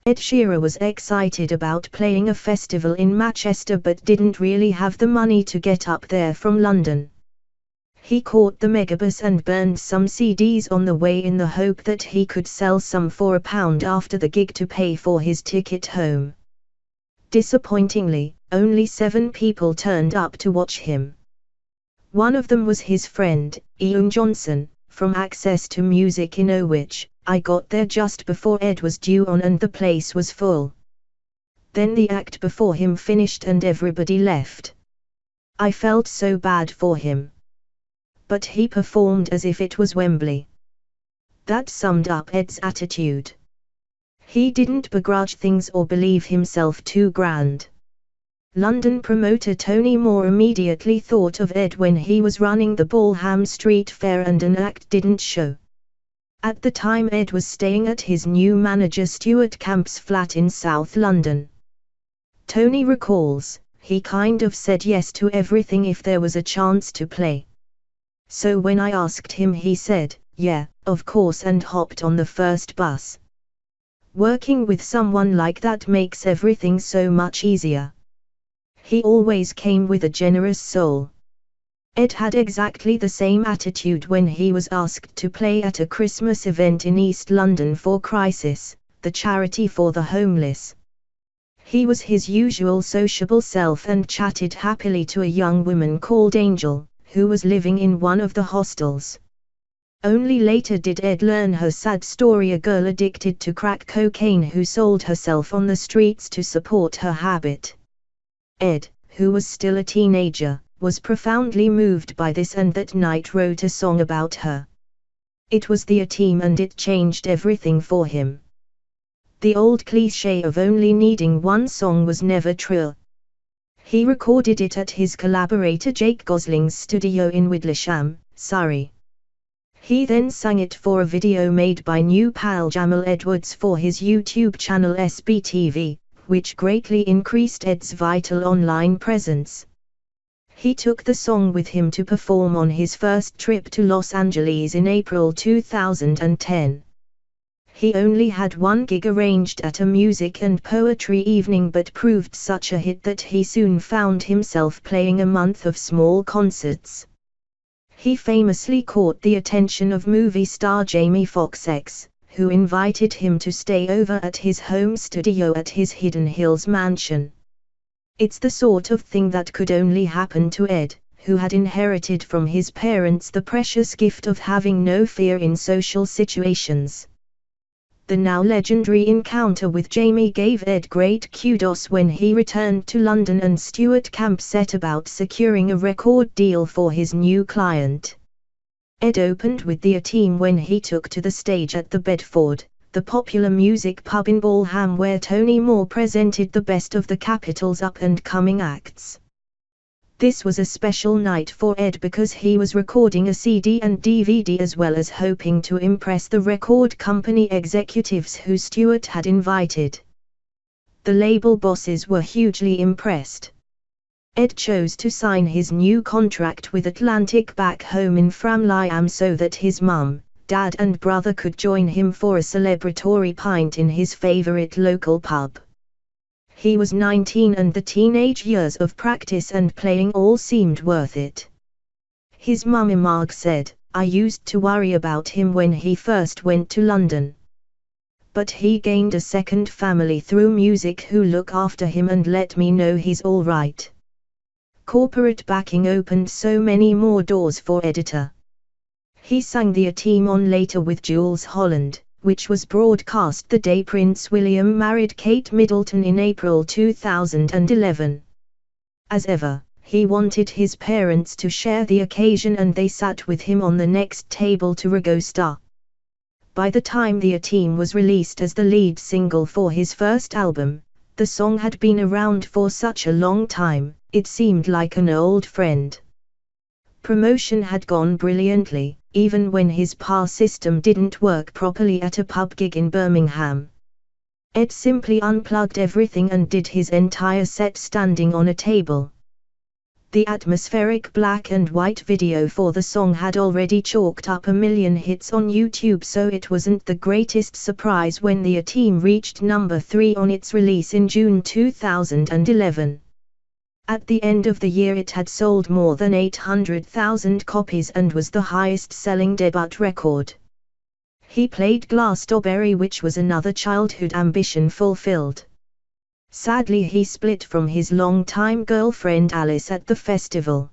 Ed Sheeran was excited about playing a festival in Manchester but didn't really have the money to get up there from London. He caught the Megabus and burned some CDs on the way in the hope that he could sell some for £1 after the gig to pay for his ticket home. Disappointingly, only 7 people turned up to watch him. One of them was his friend, Ian Johnson, from Access to Music in Norwich. I got there just before Ed was due on and the place was full. Then the act before him finished and everybody left. I felt so bad for him. But he performed as if it was Wembley. That summed up Ed's attitude. He didn't begrudge things or believe himself too grand. London promoter Tony Moore immediately thought of Ed when he was running the Balham Street Fair and an act didn't show. At the time Ed was staying at his new manager Stuart Camp's flat in South London. Tony recalls, he kind of said yes to everything if there was a chance to play. So when I asked him he said, yeah, of course, and hopped on the first bus. Working with someone like that makes everything so much easier. He always came with a generous soul. Ed had exactly the same attitude when he was asked to play at a Christmas event in East London for Crisis, the charity for the homeless. He was his usual sociable self and chatted happily to a young woman called Angel, who was living in one of the hostels. Only later did Ed learn her sad story, a girl addicted to crack cocaine who sold herself on the streets to support her habit. Ed, who was still a teenager, was profoundly moved by this and that night wrote a song about her. It was the A-Team and it changed everything for him. The old cliché of only needing one song was never true. He recorded it at his collaborator Jake Gosling's studio in Widlesham, Surrey. He then sang it for a video made by new pal Jamal Edwards for his YouTube channel SBTV, which greatly increased Ed's vital online presence. He took the song with him to perform on his first trip to Los Angeles in April 2010. He only had one gig arranged at a music and poetry evening but proved such a hit that he soon found himself playing a month of small concerts. He famously caught the attention of movie star Jamie Foxx, who invited him to stay over at his home studio at his Hidden Hills mansion. It's the sort of thing that could only happen to Ed, who had inherited from his parents the precious gift of having no fear in social situations. The now legendary encounter with Jamie gave Ed great kudos when he returned to London and Stuart Camp set about securing a record deal for his new client. Ed opened with the A-Team when he took to the stage at the Bedford, the popular music pub in Balham where Tony Moore presented the best of the capital's up-and-coming acts. This was a special night for Ed because he was recording a CD and DVD as well as hoping to impress the record company executives who Stuart had invited. The label bosses were hugely impressed. Ed chose to sign his new contract with Atlantic back home in Framlingham so that his mum, dad and brother could join him for a celebratory pint in his favourite local pub. He was 19 and the teenage years of practice and playing all seemed worth it. His mum Marg said, I used to worry about him when he first went to London. But he gained a second family through music who look after him and let me know he's all right. Corporate backing opened so many more doors for Editor. He sang the A-Team on later with Jules Holland, which was broadcast the day Prince William married Kate Middleton in April 2011. As ever, he wanted his parents to share the occasion and they sat with him on the next table to register. By the time the A-Team was released as the lead single for his first album, the song had been around for such a long time, it seemed like an old friend. Promotion had gone brilliantly, even when his PAR system didn't work properly at a pub gig in Birmingham. Ed simply unplugged everything and did his entire set standing on a table. The atmospheric black and white video for the song had already chalked up 1 million hits on YouTube, so it wasn't the greatest surprise when the team reached number 3 on its release in June 2011. At the end of the year it had sold more than 800,000 copies and was the highest-selling debut record. He played Glastonbury, which was another childhood ambition fulfilled. Sadly, he split from his long-time girlfriend Alice at the festival.